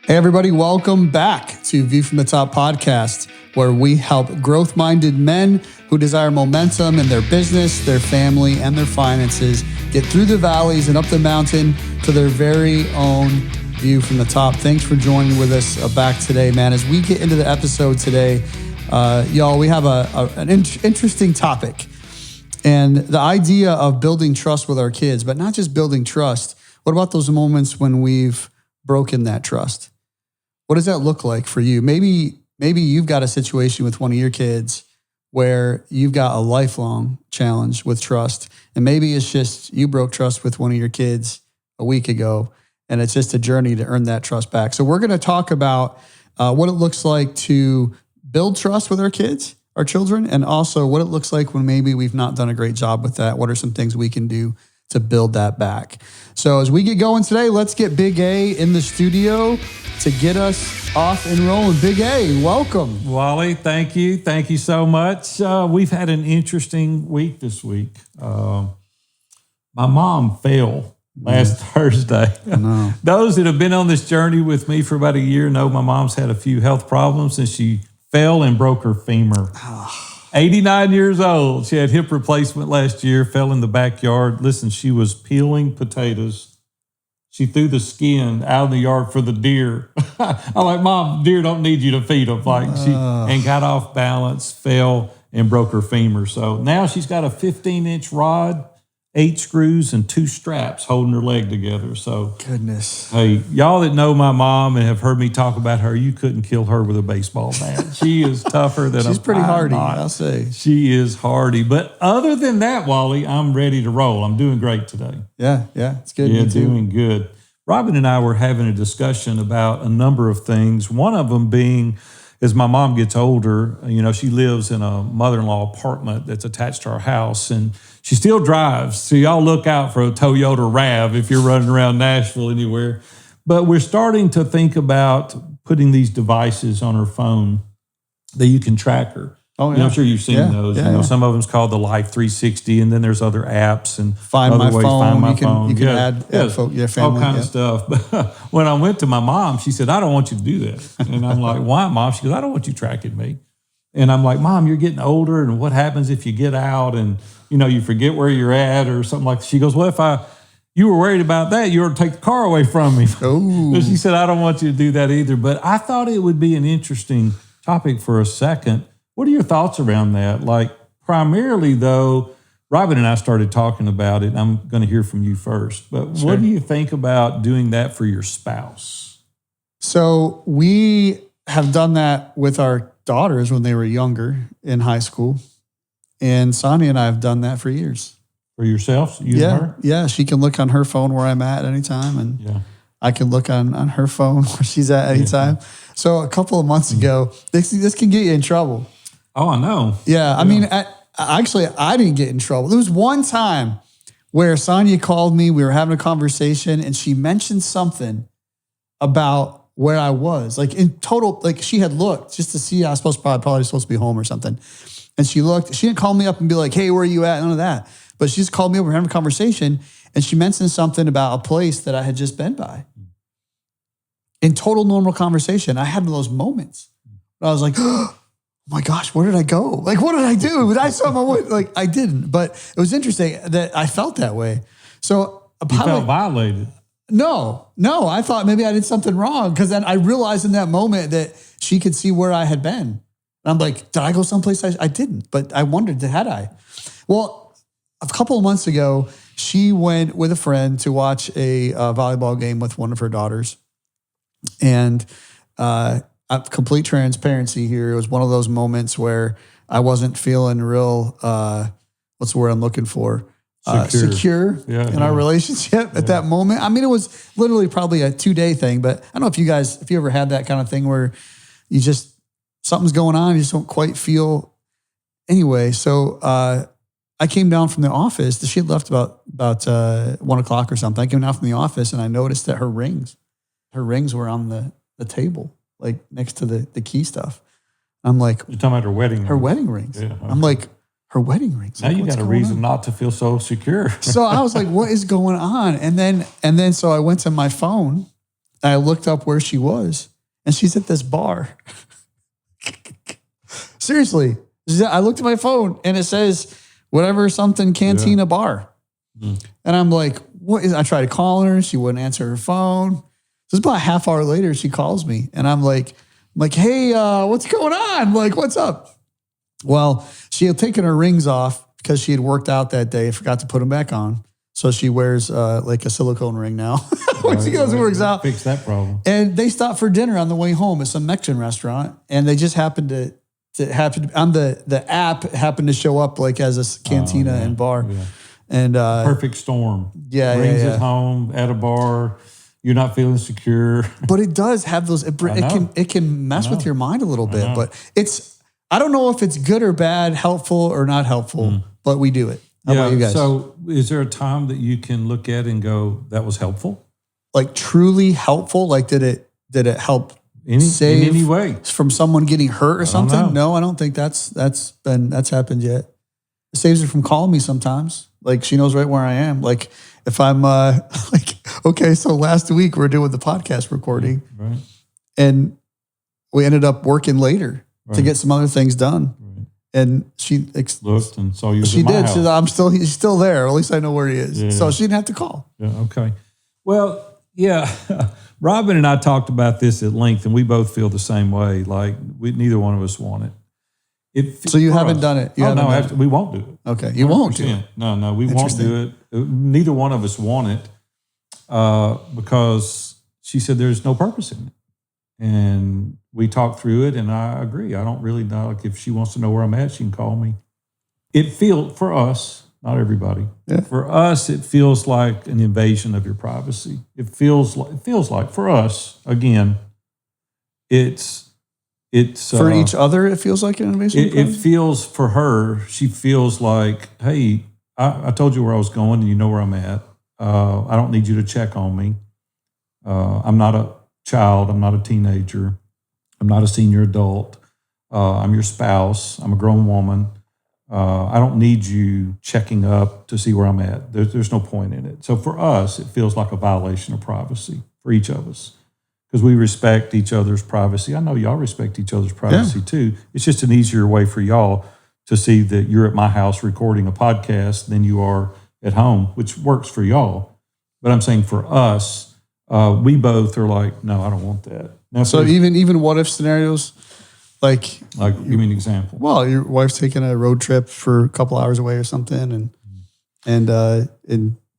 Hey, everybody, welcome back to View from the Top podcast, where we help growth-minded men who desire momentum in their business, their family, and their finances get through the valleys and up the mountain to their very own view from the top. Thanks for joining with us back today, man. As we get into the episode today, y'all, we have an interesting topic. And the idea of building trust with our kids, but not just building trust. What about those moments when we've broken that trust? What does that look like for you? Maybe you've got a situation with one of your kids where you've got a lifelong challenge with trust. And maybe it's just you broke trust with one of your kids a week ago, and it's just a journey to earn that trust back. So we're going to talk about what it looks like to build trust with our kids, our children, and also what it looks like when maybe we've not done a great job with that. What are some things we can do to build that back? So as we get going today, let's get Big A in the studio to get us off and rolling. Big A, welcome. Wally, thank you. Thank you so much. We've had an interesting week this week. My mom fell last Thursday. I know. Those that have been on this journey with me for about a year know my mom's had a few health problems, and she fell and broke her femur. 89 years old. She had hip replacement last year, fell in the backyard. Listen, she was peeling potatoes. She threw the skin out in the yard for the deer. I'm like, Mom, deer don't need you to feed them. And got off balance, fell, and broke her femur. So now she's got a 15-inch rod, 8 screws, and 2 straps holding her leg together. So, Goodness. Hey, y'all that know my mom and have heard me talk about her, you couldn't kill her with a baseball bat. She is tougher than She's a pretty hardy, knot. I'll say. She is hardy. But other than that, Wally, I'm ready to roll. I'm doing great today. Yeah, it's good. Yeah, Me too. doing good. Robin and I were having a discussion about a number of things. One of them being, as my mom gets older, she lives in a mother-in-law apartment that's attached to our house, and she still drives. So y'all look out for a Toyota RAV if you're running around Nashville anywhere. But we're starting to think about putting these devices on her phone that you can track her. Oh, yeah. I'm sure you've seen those. Yeah. Some of them's called the Life 360, and then there's other apps and Find other my ways. phone. Find my You can, phone. You can Yeah. add Yes. family. All kind of stuff. But when I went to my mom, she said, I don't want you to do that. And I'm like, why, Mom? She goes, I don't want you tracking me. And I'm like, Mom, you're getting older, and what happens if you get out and, you forget where you're at or something like that? She goes, well, if you were worried about that, you ought to take the car away from me. Oh. She said, I don't want you to do that either. But I thought it would be an interesting topic for a second. What are your thoughts around that? Like, primarily, though, Robin and I started talking about it, and I'm going to hear from you first. But Sure. What do you think about doing that for your spouse? So we have done that with our daughters when they were younger in high school. And Sonia and I have done that for years. For yourself? You and her? Yeah. She can look on her phone where I'm at anytime. And Yeah. I can look on her phone where she's at anytime. Yeah. So a couple of months ago, this can get you in trouble. Oh, I know. Yeah. I mean, I didn't get in trouble. There was one time where Sonia called me. We were having a conversation, and she mentioned something about where I was. Like in total, like she had looked just to see I was probably supposed to be home or something. And she looked. She didn't call me up and be like, hey, where are you at? None of that. But she just called me up. We were having a conversation, and she mentioned something about a place that I had just been by. In total normal conversation, I had those moments. I was like, oh my gosh, where did I go? Like, what did I do? Did I I didn't. But it was interesting that I felt that way. So You felt violated. No, I thought maybe I did something wrong, because then I realized in that moment that she could see where I had been. And I'm like, did I go someplace I didn't? But I wondered, had I? Well, a couple of months ago, she went with a friend to watch a volleyball game with one of her daughters. And complete transparency here, it was one of those moments where I wasn't feeling real, what's the word I'm looking for? Secure in our relationship at that moment. I mean, it was literally probably a 2-day thing, but I don't know if you ever had that kind of thing where you just, something's going on, you just don't quite feel. Anyway, so I came down from the office. She had left about 1 o'clock or something. I came down from the office, and I noticed that her rings were on the table, like next to the key stuff. I'm like, you're talking about her wedding rings. Her wedding rings. Yeah, okay. I'm like, her wedding rings. Now like, you got a reason not to feel so secure. So I was like, what is going on? And then so I went to my phone I looked up where she was, and she's at this bar. Seriously. I looked at my phone, and it says, whatever something Cantina bar. Mm. And I'm like, what is, I tried calling her. She wouldn't answer her phone. So it's about a half hour later, she calls me, and I'm like, hey, what's going on? Like, what's up? Well, she had taken her rings off because she had worked out that day and forgot to put them back on. So she wears like a silicone ring now when she goes and works out. Fix that problem. And they stopped for dinner on the way home at some Mexican restaurant, and they just happened to happen on the app happened to show up like as a cantina and bar. Yeah. And perfect storm. Yeah, brings it home at a bar. You're not feeling secure. But it does have those. It can mess with your mind a little bit. But I don't know if it's good or bad, helpful or not helpful. But we do it. How about you guys? So is there a time that you can look at and go, that was helpful? Like truly helpful? Like did it help save in any way from someone getting hurt or something? No, I don't think that's happened yet. It saves her from calling me sometimes. Like she knows right where I am. Like if I'm okay, so last week we're doing the podcast recording, right, and we ended up working later to get some other things done. And she looked and saw you. She did. He's still there. At least I know where he is. Yeah. So she didn't have to call. Yeah. Okay. Well, yeah. Robin and I talked about this at length, and we both feel the same way. Like neither one of us want it. So you haven't done it? We won't do it. Okay. You won't do it? No, we won't do it. Neither one of us want it because she said there's no purpose in it. And we talked through it, and I agree. I don't really know. Like if she wants to know where I'm at, she can call me. It feels, for us, not everybody, for us, it feels like an invasion of your privacy. It feels like for us, again, it's for each other. It feels like an invasion. It feels for her. She feels like, hey, I told you where I was going, and you know where I'm at. I don't need you to check on me. I'm not a child. I'm not a teenager. I'm not a senior adult. I'm your spouse. I'm a grown woman. I don't need you checking up to see where I'm at. There's no point in it. So for us, it feels like a violation of privacy for each of us because we respect each other's privacy. I know y'all respect each other's privacy too. It's just an easier way for y'all to see that you're at my house recording a podcast than you are at home, which works for y'all. But I'm saying for us, we both are like, no, I don't want that. Now, so even what if scenarios, like give me an example. Well, your wife's taking a road trip for a couple hours away or something, and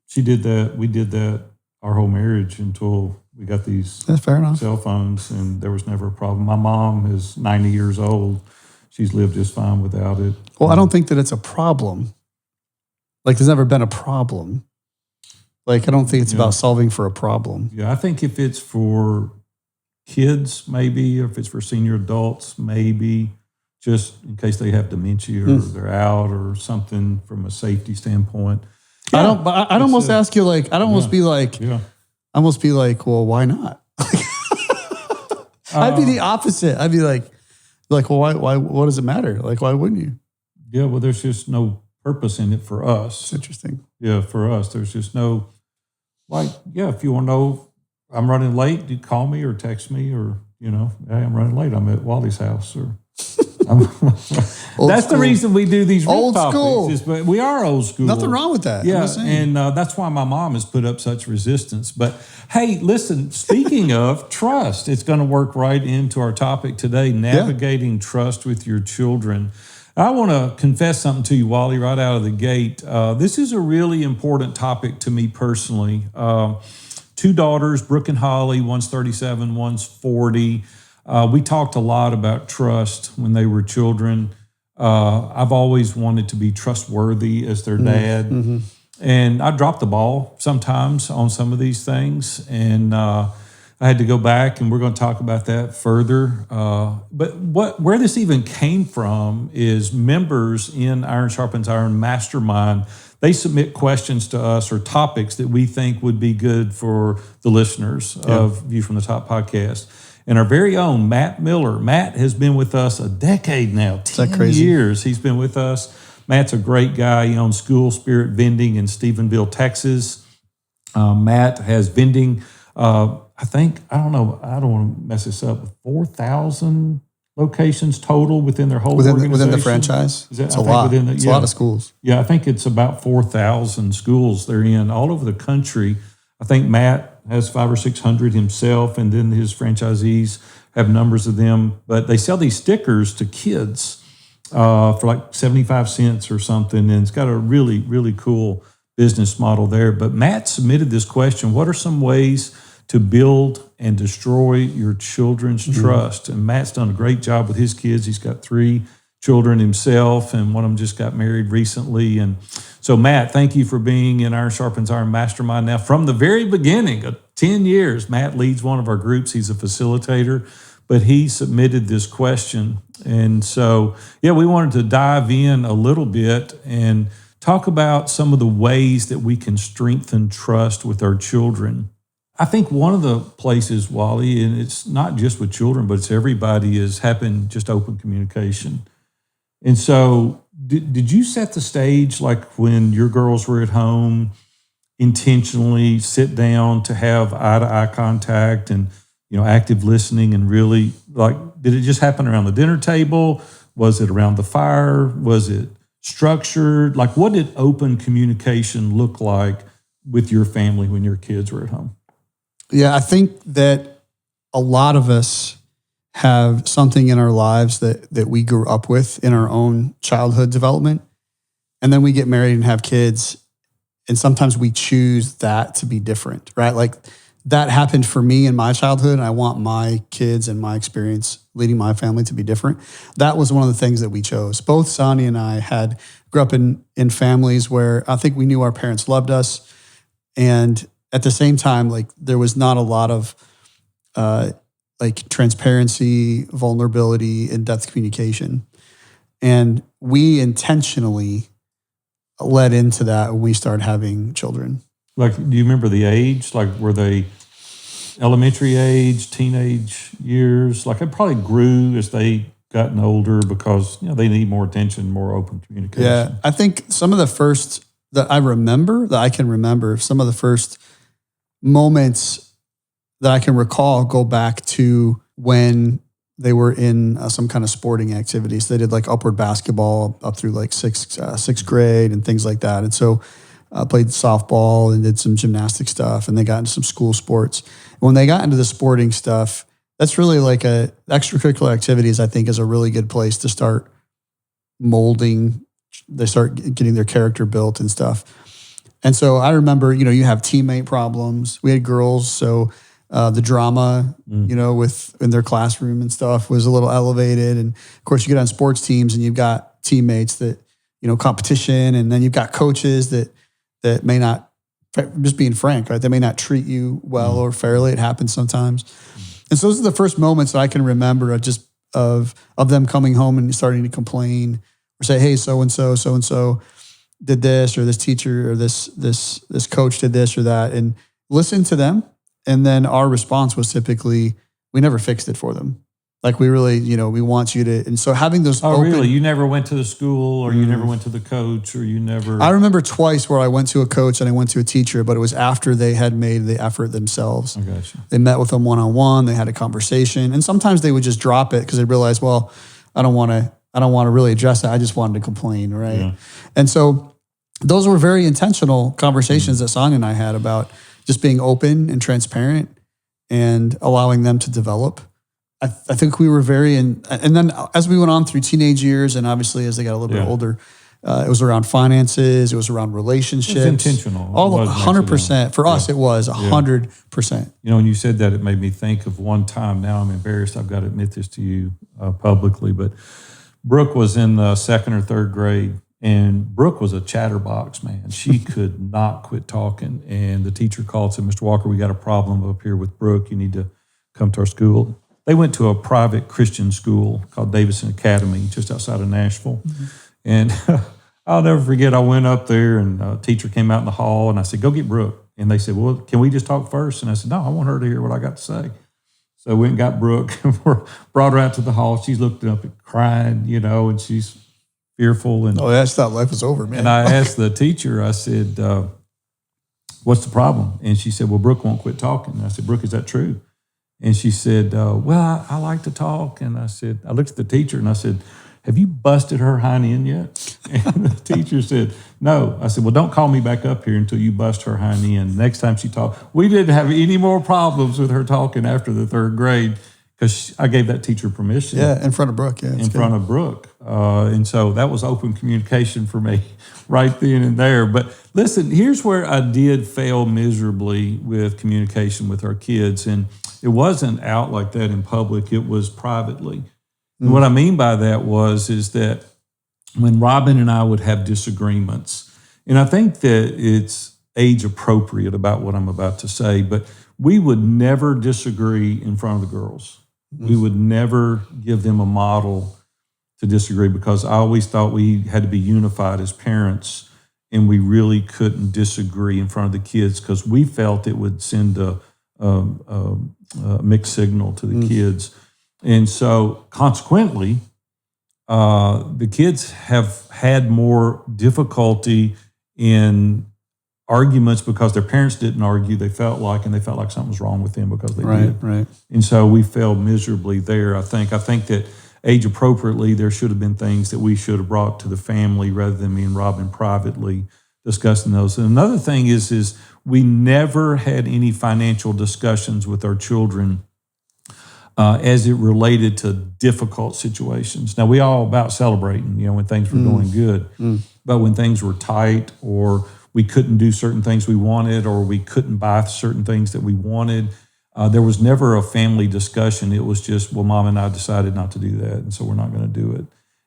she did that. We did that our whole marriage until we got these fair enough cell phones, and there was never a problem. My mom is 90 years old. She's lived just fine without it. Well, I don't think that it's a problem. Like there's never been a problem. Like, I don't think it's about solving for a problem. Yeah, I think if it's for kids, maybe, or if it's for senior adults, maybe, just in case they have dementia or they're out or something from a safety standpoint. Yeah, I'd almost ask you, like, I'd almost be like, well, why not? I'd be the opposite. I'd be like, well, why? What does it matter? Like, why wouldn't you? Yeah, well, there's just no purpose in it for us. It's interesting. Yeah, for us, there's just no, if you want to know I'm running late, you call me or text me or, hey, I'm running late. I'm at Wally's house. Or that's the reason we do these old school. But we are old school. Nothing wrong with that. Yeah, and that's why my mom has put up such resistance. But hey, listen, speaking of trust, it's going to work right into our topic today, navigating trust with your children. I want to confess something to you, Wally, right out of the gate. This is a really important topic to me personally. 2 daughters, Brooke and Holly, one's 37, one's 40. We talked a lot about trust when they were children. I've always wanted to be trustworthy as their dad. Mm-hmm. And I dropped the ball sometimes on some of these things. And I had to go back, and we're going to talk about that further. But where this even came from is members in Iron Sharpens Iron Mastermind. They submit questions to us or topics that we think would be good for the listeners of View from the Top podcast. And our very own Matt Miller. Matt has been with us a decade now, 10 years. He's been with us. Matt's a great guy. He owns School Spirit Vending in Stephenville, Texas. Matt has vending I think, I don't know, I don't want to mess this up, 4,000 locations total within their whole organization. Within the franchise? It's a lot. It's a lot of schools. Yeah, I think it's about 4,000 schools they're in all over the country. I think Matt has 500 or 600 himself, and then his franchisees have numbers of them. But they sell these stickers to kids for like 75 cents or something, and it's got a really, really cool business model there. But Matt submitted this question: what are some ways to build and destroy your children's trust? And Matt's done a great job with his kids. He's got 3 children himself, and one of them just got married recently. And so, Matt, thank you for being in Iron Sharpens Iron Mastermind. Now, from the very beginning of 10 years, Matt leads one of our groups. He's a facilitator, but he submitted this question. And so, yeah, we wanted to dive in a little bit and talk about some of the ways that we can strengthen trust with our children. I think one of the places, Wally, and it's not just with children, but it's everybody, is having just open communication. And so did you set the stage, like when your girls were at home, intentionally sit down to have eye-to-eye contact and, active listening, and really, like, did it just happen around the dinner table? Was it around the fire? Was it structured? Like, what did open communication look like with your family when your kids were at home? Yeah, I think that a lot of us have something in our lives that we grew up with in our own childhood development. And then we get married and have kids. And sometimes we choose that to be different, right? Like, that happened for me in my childhood. And I want my kids and my experience leading my family to be different. That was one of the things that we chose. Both Sonny and I grew up in families where I think we knew our parents loved us. And at the same time, like, there was not a lot of transparency, vulnerability, in-depth communication. And we intentionally led into that when we started having children. Like, do you remember the age? Like, were they elementary age, teenage years? Like, it probably grew as they gotten older because, they need more attention, more open communication. Yeah, I think some of the first that I can remember, some of the first moments that I can recall go back to when they were in some kind of sporting activities. They did like upward basketball up through like sixth grade and things like that. And so played softball and did some gymnastic stuff, and they got into some school sports. And when they got into the sporting stuff, that's really like extracurricular activities, I think, is a really good place to start molding. They start getting their character built and stuff. And so I remember, you have teammate problems. We had girls, so the drama, in their classroom and stuff was a little elevated. And of course, you get on sports teams and you've got teammates that, competition, and then you've got coaches that may not, just being frank, right? They may not treat you well or fairly. It happens sometimes. And so those are the first moments that I can remember of them coming home and starting to complain or say, hey, so-and-so did this, or this teacher or this coach did this or that, and listen to them. And then our response was typically, we never fixed it for them. Like, we really, we want you to. And so having those really? You never went to the school, or you never went to the coach, or you never? I remember twice where I went to a coach and I went to a teacher, but it was after they had made the effort themselves. I got you. They met with them one-on-one. They had a conversation. And sometimes they would just drop it because they realized, well, I don't want to really address it. I just wanted to complain, right? Yeah. And so those were very intentional conversations that Sonia and I had about just being open and transparent and allowing them to develop. I think we were and then as we went on through teenage years, and obviously as they got a little bit older, it was around finances, it was around relationships. It was intentional. All 100%. For us, it was 100%. When you said that, it made me think of one time. Now I'm embarrassed, I've got to admit this to you publicly, but Brooke was in the 2nd or 3rd grade, and Brooke was a chatterbox, man. She could not quit talking. And the teacher called and said, Mr. Walker, we got a problem up here with Brooke. You need to come to our school. They went to a private Christian school called Davidson Academy, just outside of Nashville. Mm-hmm. And I'll never forget, I went up there, and a teacher came out in the hall, and I said, go get Brooke. And they said, well, can we just talk first? And I said, no, I want her to hear what I got to say. So we went and got Brooke, and brought her out to the hall. She's looking up and crying, and she's fearful. And I just thought life was over, man. And I asked the teacher, I said, what's the problem? And she said, well, Brooke won't quit talking. And I said, Brooke, is that true? And she said, well, I like to talk. And I looked at the teacher and I said, have you busted her hind end yet? And the teacher said, no. I said, well, don't call me back up here until you bust her hind end. Next time she talked, we didn't have any more problems with her talking after the third grade because I gave that teacher permission. Yeah, in front of Brooke. Yeah, in front of Brooke. And so that was open communication for me right then and there. But listen, here's where I did fail miserably with communication with our kids. And it wasn't out like that in public. It was privately. And what I mean by that is that when Robin and I would have disagreements, and I think that it's age appropriate about what I'm about to say, but we would never disagree in front of the girls. We would never give them a model to disagree because I always thought we had to be unified as parents and we really couldn't disagree in front of the kids because we felt it would send a mixed signal to the kids. And so consequently, the kids have had more difficulty in arguments because their parents didn't argue, they felt like something was wrong with them because they did. Right. And so we failed miserably there, I think. I think that age appropriately, there should have been things that we should have brought to the family rather than me and Robin privately discussing those. And another thing is we never had any financial discussions with our children as it related to difficult situations. Now, we all about celebrating, when things were going good. But when things were tight or we couldn't do certain things we wanted or we couldn't buy certain things that we wanted, there was never a family discussion. It was just, well, Mom and I decided not to do that, and so we're not going to do it.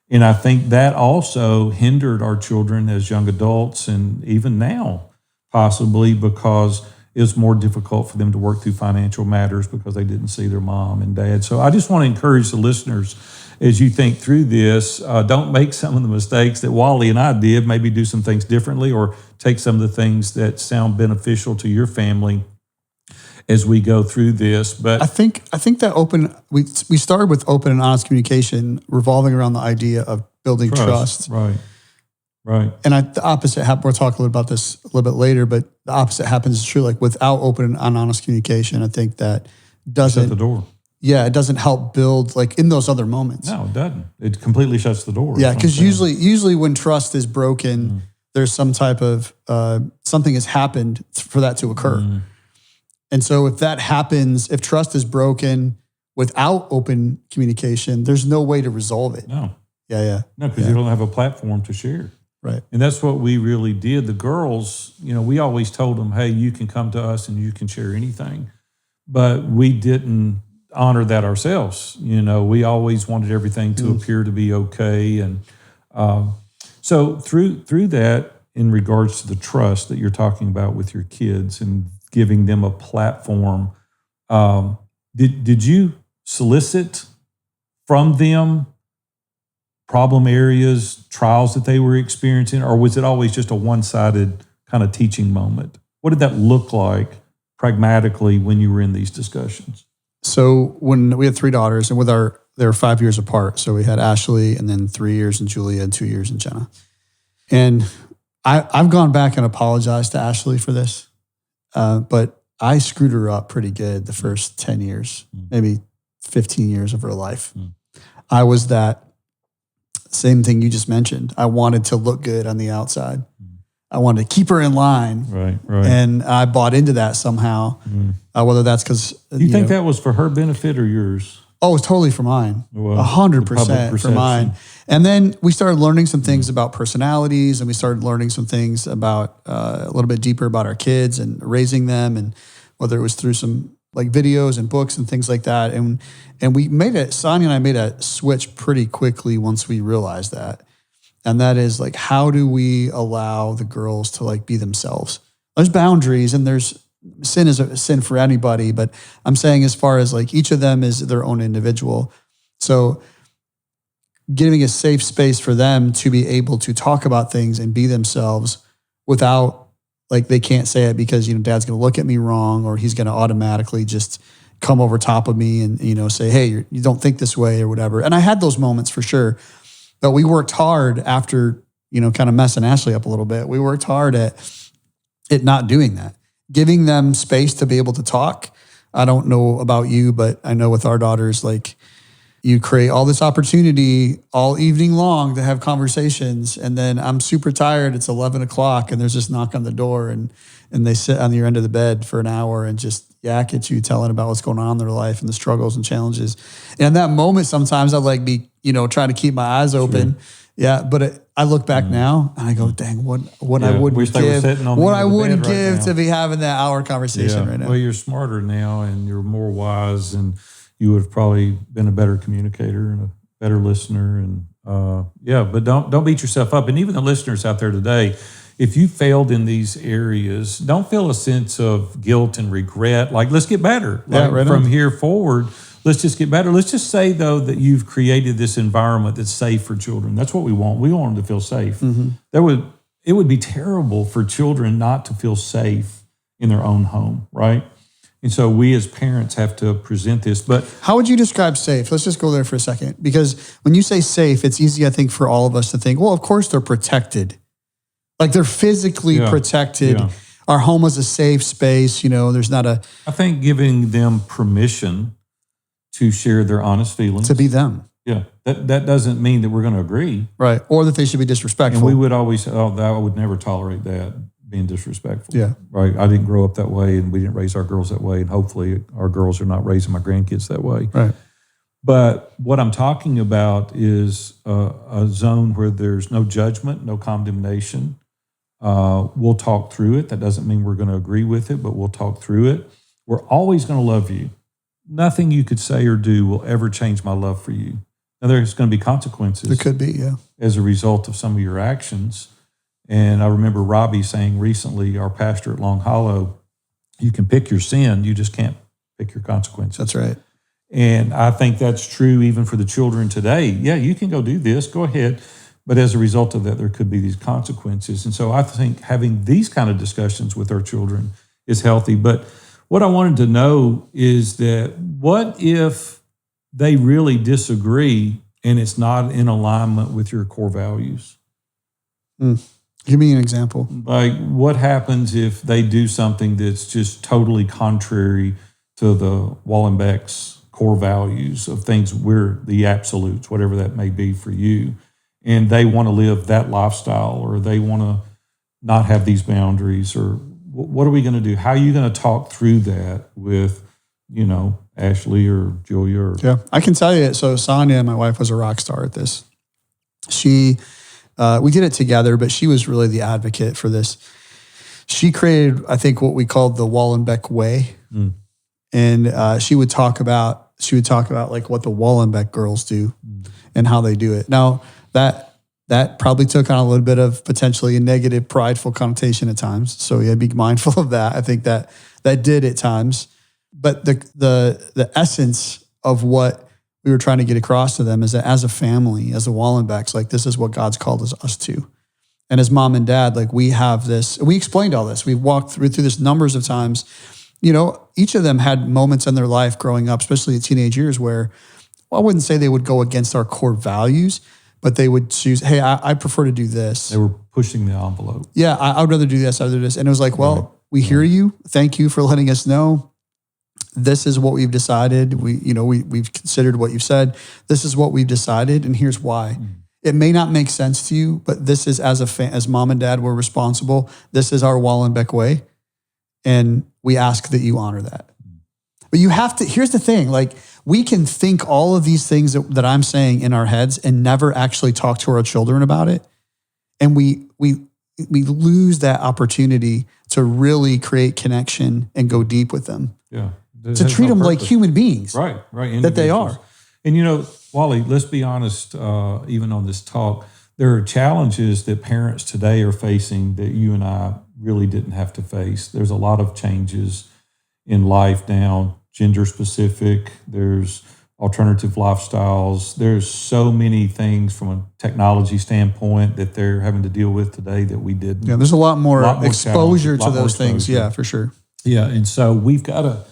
And I think that also hindered our children as young adults and even now, possibly because it's more difficult for them to work through financial matters because they didn't see their mom and dad. So I just want to encourage the listeners as you think through this, don't make some of the mistakes that Wally and I did, maybe do some things differently or take some of the things that sound beneficial to your family as we go through this. But I think that we started with open and honest communication revolving around the idea of building trust. Right. And the opposite happened. We'll talk a little about this a little bit later, but the opposite happens is true. Like without open and honest communication, I think that doesn't shut the door. Yeah, it doesn't help build like in those other moments. No, it doesn't. It completely shuts the door. Yeah, because usually when trust is broken, there's some type of something has happened for that to occur. And so if that happens, if trust is broken without open communication, there's no way to resolve it. No. Yeah. No, because you don't have a platform to share. Right. And that's what we really did. The girls, we always told them, hey, you can come to us and you can share anything. But we didn't honor that ourselves. We always wanted everything to appear to be okay. And so through that, in regards to the trust that you're talking about with your kids and giving them a platform, did you solicit from them problem areas, trials that they were experiencing, or was it always just a one-sided kind of teaching moment? What did that look like pragmatically when you were in these discussions? So when we had 3 daughters, and they were 5 years apart. So we had Ashley, and then 3 years in Julia, and 2 years in Jenna. And I've gone back and apologized to Ashley for this, but I screwed her up pretty good the first 10 years, maybe 15 years of her life. I was that same thing you just mentioned. I wanted to look good on the outside. I wanted to keep her in line. Right. And I bought into that somehow, whether that's because... You think that was for her benefit or yours? Oh, it was totally for mine. 100% for mine. And then we started learning some things about personalities, and we started learning some things about a little bit deeper about our kids and raising them, and whether it was through some like videos and books and things like that. And we Sonia and I made a switch pretty quickly once we realized that. And that is like, how do we allow the girls to like be themselves? There's boundaries, and sin is a sin for anybody, but I'm saying as far as like each of them is their own individual. So giving a safe space for them to be able to talk about things and be themselves without like they can't say it because, Dad's going to look at me wrong, or he's going to automatically just come over top of me and, say, hey, you don't think this way or whatever. And I had those moments for sure, but we worked hard after, kind of messing Ashley up a little bit. We worked hard at not doing that. giving them space to be able to talk. I don't know about you, but I know with our daughters, like you create all this opportunity all evening long to have conversations. And then I'm super tired. It's 11 o'clock and there's this knock on the door and they sit on your end of the bed for an hour and just yak at you, telling about what's going on in their life and the struggles and challenges. And in that moment, sometimes I'd like be, trying to keep my eyes open. Sure. Yeah. But I look back now and I go, dang, what I wouldn't give to be having that hour conversation right now. Well, you're smarter now and you're more wise and you would have probably been a better communicator and a better listener. And but don't beat yourself up. And even the listeners out there today, if you failed in these areas, don't feel a sense of guilt and regret. Like, let's get better. From here forward, let's just get better. Let's just say, though, that you've created this environment that's safe for children. That's what we want. We want them to feel safe. Mm-hmm. It would be terrible for children not to feel safe in their own home, right? And so we as parents have to present this. But how would you describe safe? Let's just go there for a second. Because when you say safe, it's easy, I think, for all of us to think, well, of course they're protected. Like they're physically protected. Yeah. Our home is a safe space. There's not I think giving them permission to share their honest feelings. To be them. Yeah. That doesn't mean that we're going to agree. Right. Or that they should be disrespectful. And we would always say, I would never tolerate that, being disrespectful. Yeah. Right. I didn't grow up that way and we didn't raise our girls that way. And hopefully our girls are not raising my grandkids that way. Right. But what I'm talking about is a zone where there's no judgment, no condemnation. We'll talk through it. That doesn't mean we're going to agree with it, but we'll talk through it. We're always going to love you. Nothing you could say or do will ever change my love for you. Now, there's going to be consequences. There could be, yeah. As a result of some of your actions. And I remember Robbie saying recently, our pastor at Long Hollow, you can pick your sin, you just can't pick your consequences. That's right. And I think that's true even for the children today. Yeah, you can go do this, go ahead. But as a result of that, there could be these consequences. And so I think having these kind of discussions with our children is healthy. But what I wanted to know is that what if they really disagree and it's not in alignment with your core values? Give me an example. Like what happens if they do something that's just totally contrary to the Wallenbeck's core values of things, we're the absolutes, whatever that may be for you. And they want to live that lifestyle or they want to not have these boundaries or what are we going to do? How are you going to talk through that with, Ashley or Julia? Yeah, I can tell you. So Sonia, my wife, was a rock star at this. We did it together, but she was really the advocate for this. She created, I think, what we called the Wallenbeck Way. And she would talk about like what the Wallenbeck girls do and how they do it. Now, that probably took on a little bit of potentially a negative, prideful connotation at times. So yeah, be mindful of that. I think that did at times. But the essence of what we were trying to get across to them is that as a family, as the Wallenbecks, like this is what God's called us to. And as mom and dad, like we have this, we explained all this. We've walked through this numbers of times. Each of them had moments in their life growing up, especially in teenage years where, well, I wouldn't say they would go against our core values, but they would choose, hey, I prefer to do this. They were pushing the envelope. Yeah, I would rather do this, I'd rather do this. And it was like, well, we hear you. Thank you for letting us know. This is what we've decided. We've considered what you've said. This is what we've decided, and here's why. It may not make sense to you, but this is as mom and dad, we're responsible. This is our Wallenbeck way, and we ask that you honor that. But you have to, here's the thing, like we can think all of these things that I'm saying in our heads and never actually talk to our children about it. And we lose that opportunity to really create connection and go deep with them. Yeah. To treat them like human beings. Right. That they are. And Wally, let's be honest, even on this talk, there are challenges that parents today are facing that you and I really didn't have to face. There's a lot of changes in life now, gender specific. There's alternative lifestyles. There's so many things from a technology standpoint that they're having to deal with today that we didn't. Yeah, there's a lot more exposure to those things. Yeah, for sure. Yeah, and so we've got to,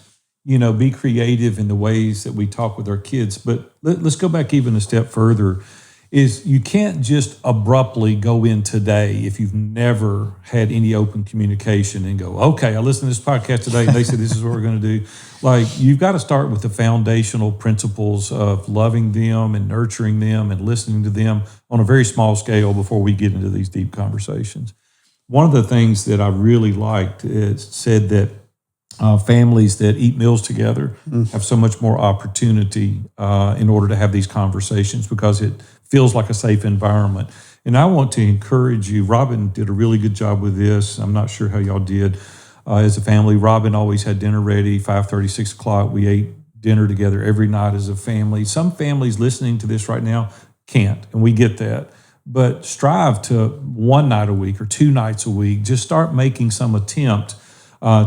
be creative in the ways that we talk with our kids. But let's go back even a step further. is you can't just abruptly go in today if you've never had any open communication and go, okay, I listened to this podcast today and they said this is what we're going to do. Like, you've got to start with the foundational principles of loving them and nurturing them and listening to them on a very small scale before we get into these deep conversations. One of the things that I really liked is said that families that eat meals together have so much more opportunity in order to have these conversations because it feels like a safe environment. And I want to encourage you. Robin did a really good job with this. I'm not sure how y'all did as a family. Robin always had dinner ready, 5:30, 6 o'clock. We ate dinner together every night as a family. Some families listening to this right now can't, and we get that. But strive to one night a week or 2 nights a week. Just start making some attempt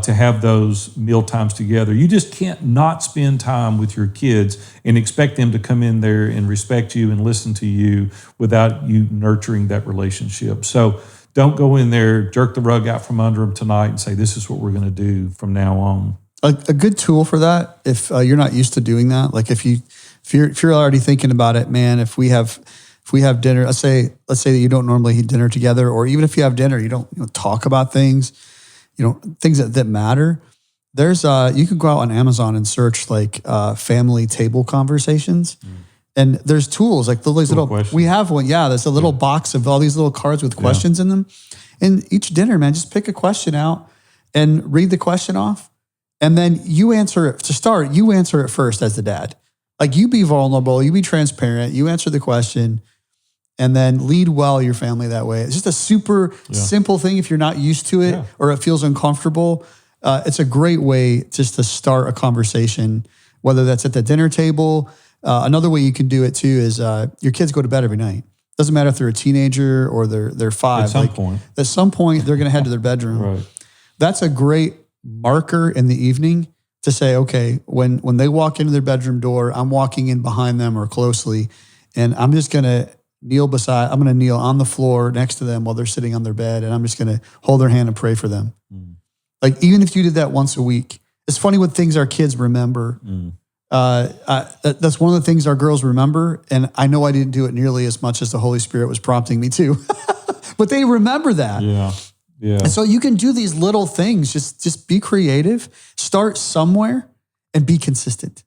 to have those meal times together. You just can't not spend time with your kids and expect them to come in there and respect you and listen to you without you nurturing that relationship. So don't go in there, jerk the rug out from under them tonight and say, this is what we're going to do from now on. A good tool for that, if you're not used to doing that, like if you're already thinking about it, man, if we have dinner, let's say that you don't normally eat dinner together, or even if you have dinner, you don't talk about things, things that matter. There's you can go out on Amazon and search like family table conversations, and there's tools like these little. Questions. We have one, yeah. There's a little box of all these little cards with questions in them, and each dinner, man, just pick a question out and read the question off, and then you answer it. To start, you answer it first as the dad. Like, you be vulnerable, you be transparent, you answer the question. And then lead well your family that way. It's just a super simple thing if you're not used to it or it feels uncomfortable. It's a great way just to start a conversation, whether that's at the dinner table. Another way you can do it too is your kids go to bed every night. Doesn't matter if they're a teenager or they're 5. At some point, they're going to head to their bedroom. Right. That's a great marker in the evening to say, okay, when they walk into their bedroom door, I'm walking in behind them or closely, and I'm just going to I'm going to kneel on the floor next to them while they're sitting on their bed, and I'm just going to hold their hand and pray for them. Like, even if you did that once a week, it's funny what things our kids remember. That's one of the things our girls remember, and I know I didn't do it nearly as much as the Holy Spirit was prompting me to, but they remember that. Yeah. And so you can do these little things. Just be creative, start somewhere, and be consistent.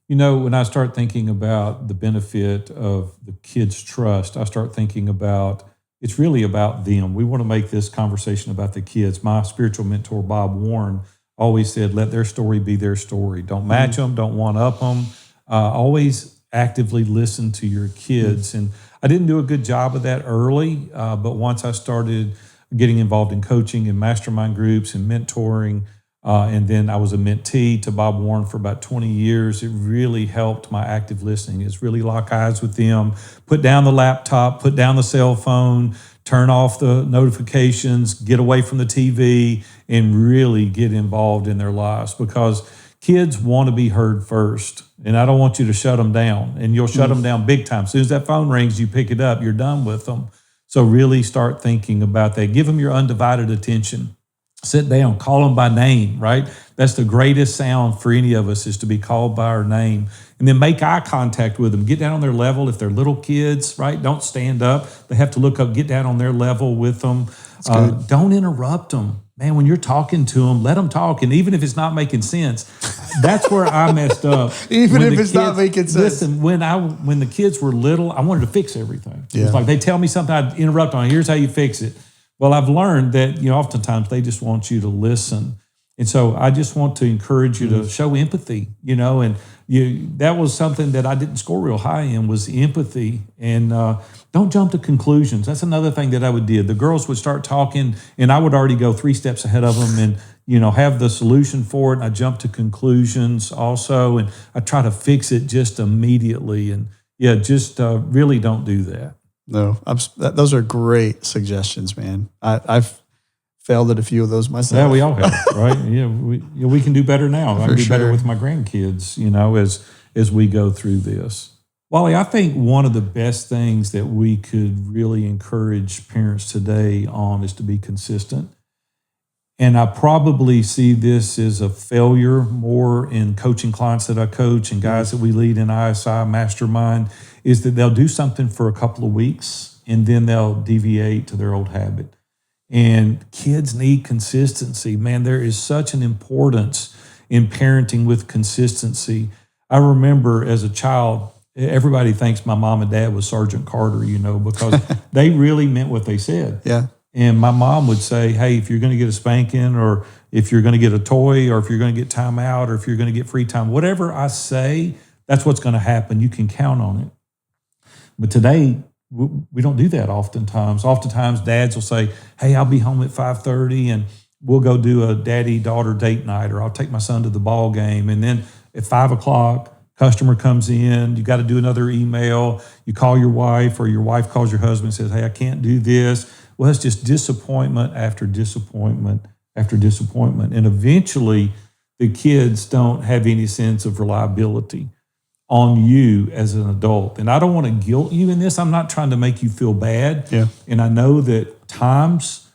When I start thinking about the benefit of the kids' trust, I start thinking about it's really about them. We want to make this conversation about the kids. My spiritual mentor, Bob Warren, always said, let their story be their story. Don't match them, don't one-up them. Always actively listen to your kids. And I didn't do a good job of that early, but once I started getting involved in coaching and mastermind groups and mentoring, and then I was a mentee to Bob Warren for about 20 years. It really helped my active listening. It's really lock eyes with them, put down the laptop, put down the cell phone, turn off the notifications, get away from the TV, and really get involved in their lives, because kids want to be heard first. And I don't want you to shut them down. And you'll shut them down big time. As soon as that phone rings, you pick it up, you're done with them. So really start thinking about that. Give them your undivided attention. Sit down, call them by name, right? That's the greatest sound for any of us, is to be called by our name. And then make eye contact with them. Get down on their level. If they're little kids, right? Don't stand up. They have to look up, get down on their level with them. Don't interrupt them. Man, when you're talking to them, let them talk. And even if it's not making sense, that's where I messed up. Even if it's not making sense. Listen, when the kids were little, I wanted to fix everything. Yeah. It's like they tell me something, I'd interrupt them. Here's how you fix it. Well, I've learned that, oftentimes they just want you to listen. And so I just want to encourage you to show empathy, and that was something that I didn't score real high in, was empathy. And don't jump to conclusions. That's another thing that I would do. The girls would start talking, and I would already go 3 steps ahead of them and, have the solution for it. And I jump to conclusions also, and I try to fix it just immediately. And just really don't do that. No, those are great suggestions, man. I've failed at a few of those myself. Yeah, we all have, right? We can do better now. I can do better with my grandkids, as we go through this. Wally, I think one of the best things that we could really encourage parents today on is to be consistent. And I probably see this as a failure more in coaching clients that I coach and guys that we lead in ISI Mastermind, is that they'll do something for a couple of weeks and then they'll deviate to their old habit. And kids need consistency. Man, there is such an importance in parenting with consistency. I remember as a child, everybody thinks my mom and dad was Sergeant Carter, because they really meant what they said. Yeah. And my mom would say, hey, if you're going to get a spanking, or if you're going to get a toy, or if you're going to get time out, or if you're going to get free time, whatever I say, that's what's going to happen. You can count on it. But today, we don't do that oftentimes. Oftentimes, dads will say, hey, I'll be home at 5:30 and we'll go do a daddy-daughter date night, or I'll take my son to the ball game. And then at 5 o'clock, customer comes in, you got to do another email. You call your wife, or your wife calls your husband and says, hey, I can't do this. Well, it's just disappointment after disappointment after disappointment. And eventually, the kids don't have any sense of reliability on you as an adult. And I don't want to guilt you in this. I'm not trying to make you feel bad. Yeah. And I know that times,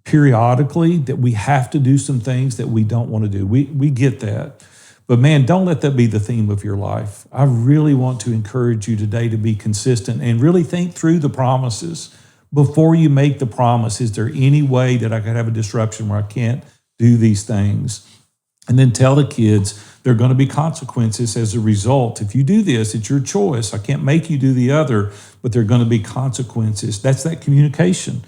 periodically, that we have to do some things that we don't want to do. We get that. But man, don't let that be the theme of your life. I really want to encourage you today to be consistent and really think through the promises. Before you make the promise, is there any way that I could have a disruption where I can't do these things? And then tell the kids there are going to be consequences as a result. If you do this, it's your choice. I can't make you do the other, but there are going to be consequences. That's that communication.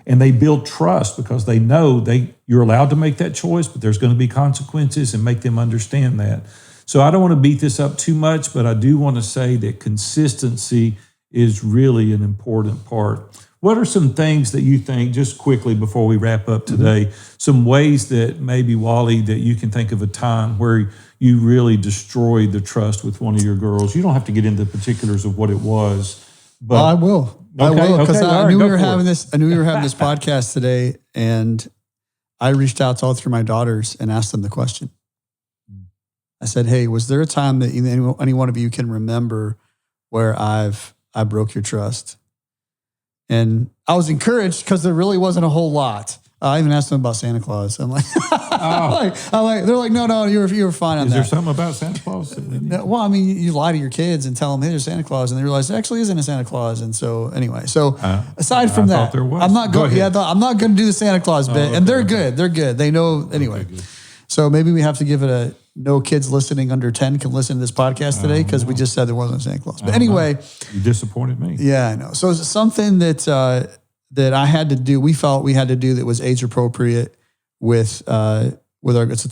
And they build trust because they know you're allowed to make that choice, but there's going to be consequences, and make them understand that. So I don't want to beat this up too much, but I do want to say that consistency is really an important part. What are some things that you think, just quickly before we wrap up today, some ways that maybe, Wally, that you can think of a time where you really destroyed the trust with one of your girls? You don't have to get into the particulars of what it was, but I will. I will, because I knew we were having this. I knew we were having this podcast today, and I reached out to all three of my daughters and asked them the question. I said, "Hey, was there a time that any one of you can remember where I broke your trust?" And I was encouraged because there really wasn't a whole lot. I even asked them about Santa Claus. I'm like, they're like, no, you were fine on that. Is there something about Santa Claus? Well, I mean, you lie to your kids and tell them, hey, there's Santa Claus, and they realize there actually isn't a Santa Claus. And so anyway, aside from that, there was. I'm not going to do the Santa Claus bit, and they're good. They're good. They know anyway. Okay, so maybe we have to give it no kids listening under 10 can listen to this podcast today, because we just said there wasn't a Santa Claus. But anyway, you disappointed me. Yeah, I know. So it's something that I had to do. We felt we had to do that was age appropriate with our. It's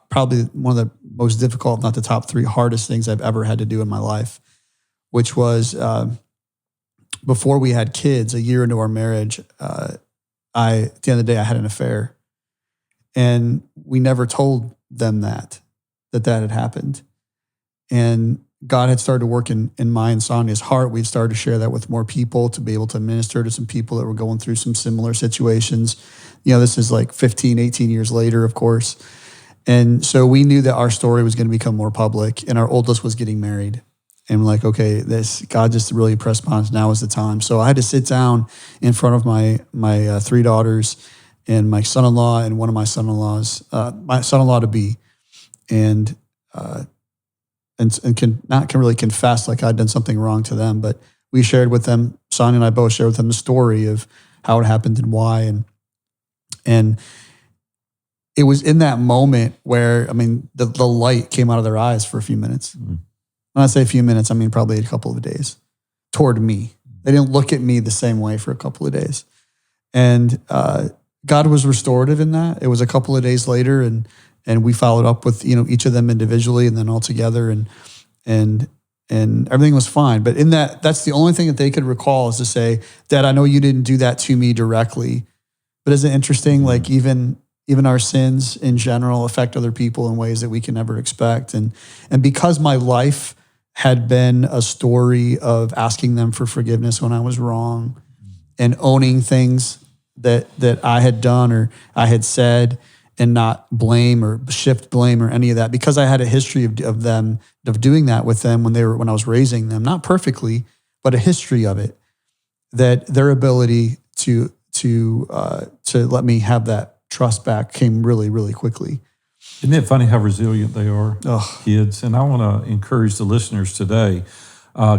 probably one of the most difficult, if not the top 3 hardest things I've ever had to do in my life, which was before we had kids, a year into our marriage. At the end of the day, I had an affair, and we never told them that had happened. And God had started to work in my and Sonia's heart. We've started to share that with more people, to be able to minister to some people that were going through some similar situations. This is like 15, 18 years later, of course. And so we knew that our story was going to become more public, and our oldest was getting married. And we're like, okay, God just really impressed upon us. Now is the time. So I had to sit down in front of my 3 daughters and my son-in-law and one of my son-in-laws, my son-in-law to be, and can really confess like I'd done something wrong to them. But we shared with them, Sonia and I both shared with them the story of how it happened and why. And it was in that moment where, I mean, the light came out of their eyes for a few minutes. When I say a few minutes, I mean probably a couple of days toward me. They didn't look at me the same way for a couple of days. And God was restorative in that. It was a couple of days later, and we followed up with each of them individually and then all together, and everything was fine. But in that's the only thing that they could recall, is to say, Dad, I know you didn't do that to me directly, but isn't it interesting? Like even our sins in general affect other people in ways that we can never expect. And because my life had been a story of asking them for forgiveness when I was wrong, and owning things that I had done or I had said, and not blame or shift blame or any of that, because I had a history of doing that with them when I was raising them, not perfectly, but a history of it, that their ability to let me have that trust back came really, really quickly. Isn't it funny how resilient they are, Oh, kids? And I want to encourage the listeners today.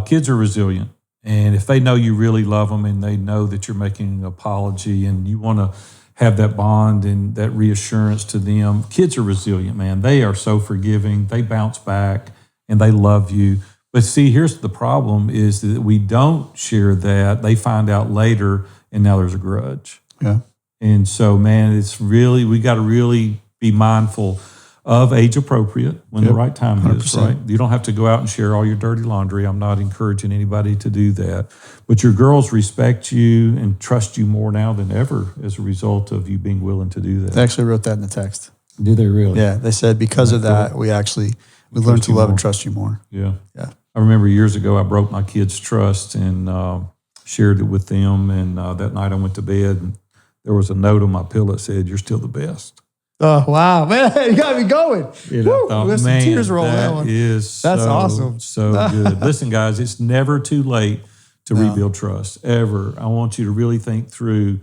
Kids are resilient. And if they know you really love them and they know that you're making an apology and you want to have that bond and that reassurance to them, kids are resilient, man. They are so forgiving. They bounce back and they love you. But see, here's the problem is that we don't share that. They find out later and now there's a grudge. yeah. And so, man, we got to really be mindful of age appropriate when the right time 100%. is, right? You don't have to go out and share all your dirty laundry. I'm not encouraging anybody to do that. But your girls respect you and trust you more now than ever as a result of you being willing to do that. They actually wrote that in the text. Did they really? Yeah, they said because of that, we learned to love and trust you more. Yeah. Yeah. I remember years ago, I broke my kids' trust and shared it with them. And that night I went to bed and there was a note on my pillow that said, "You're still the best." Oh, wow. Man, you got me going. You know, Woo, we got some tears rolling that one. That's awesome. So good. Listen, guys, it's never too late to rebuild trust, ever. I want you to really think through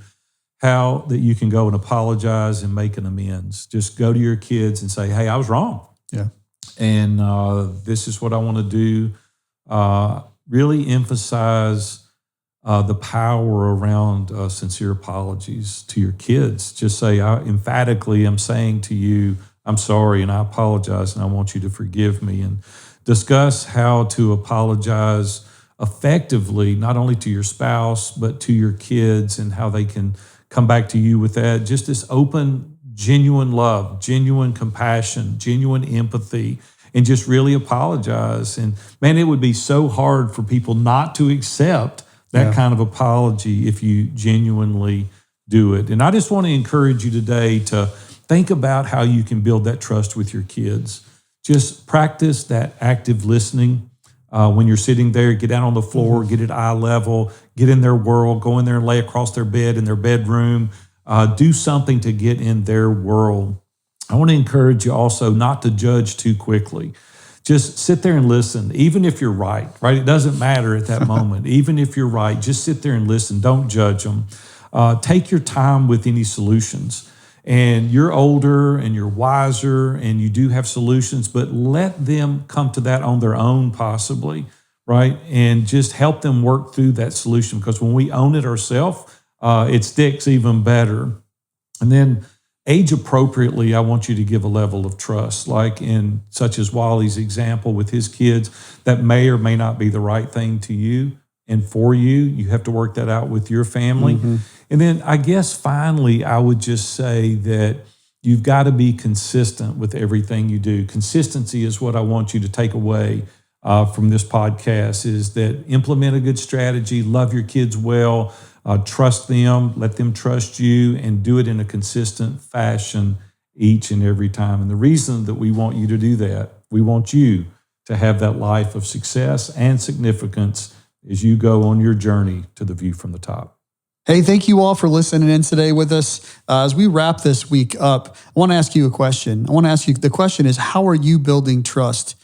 how that you can go and apologize and make an amends. Just go to your kids and say, "Hey, I was wrong. Yeah. And this is what I want to do." Really emphasize the power around sincere apologies to your kids. Just say, emphatically, I'm saying to you, I'm sorry and I apologize and I want you to forgive me. And discuss how to apologize effectively, not only to your spouse, but to your kids and how they can come back to you with that. Just this open, genuine love, genuine compassion, genuine empathy, and just really apologize. And man, it would be so hard for people not to accept that kind of apology if you genuinely do it. And I just want to encourage you today to think about how you can build that trust with your kids. Just practice that active listening. When you're sitting there, get down on the floor, get at eye level, get in their world, go in there and lay across their bed in their bedroom. Do something to get in their world. I want to encourage you also not to judge too quickly. Just sit there and listen, even if you're right? It doesn't matter at that moment. Even if you're right, just sit there and listen. Don't judge them. Take your time with any solutions. And you're older and you're wiser and you do have solutions, but let them come to that on their own possibly, right? And just help them work through that solution, because when we own it ourselves, it sticks even better. And then age appropriately, I want you to give a level of trust, like in such as Wally's example with his kids, that may or may not be the right thing to you and for you. You have to work that out with your family. Mm-hmm. And then I guess finally, I would just say that you've got to be consistent with everything you do. Consistency is what I want you to take away from this podcast, is that implement a good strategy, love your kids well, trust them, let them trust you, and do it in a consistent fashion each and every time. And the reason that we want you to do that, we want you to have that life of success and significance as you go on your journey to the view from the top. Hey, thank you all for listening in today with us. As we wrap this week up, I want to ask you a question. The question is, how are you building trust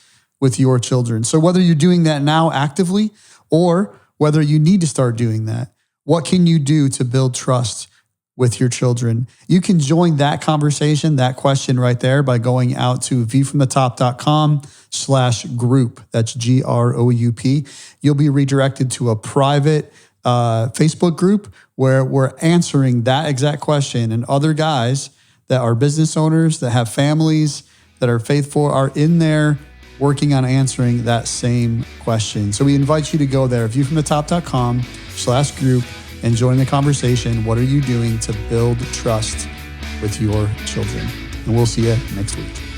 with your children? So whether you're doing that now actively or whether you need to start doing that, what can you do to build trust with your children? You can join that conversation, that question right there, by going out to vfromthetop.com/group. That's GROUP. You'll be redirected to a private Facebook group where we're answering that exact question, and other guys that are business owners, that have families, that are faithful, are in there working on answering that same question. So we invite you to go there, viewfromthetop.com/group, and join the conversation. What are you doing to build trust with your children? And we'll see you next week.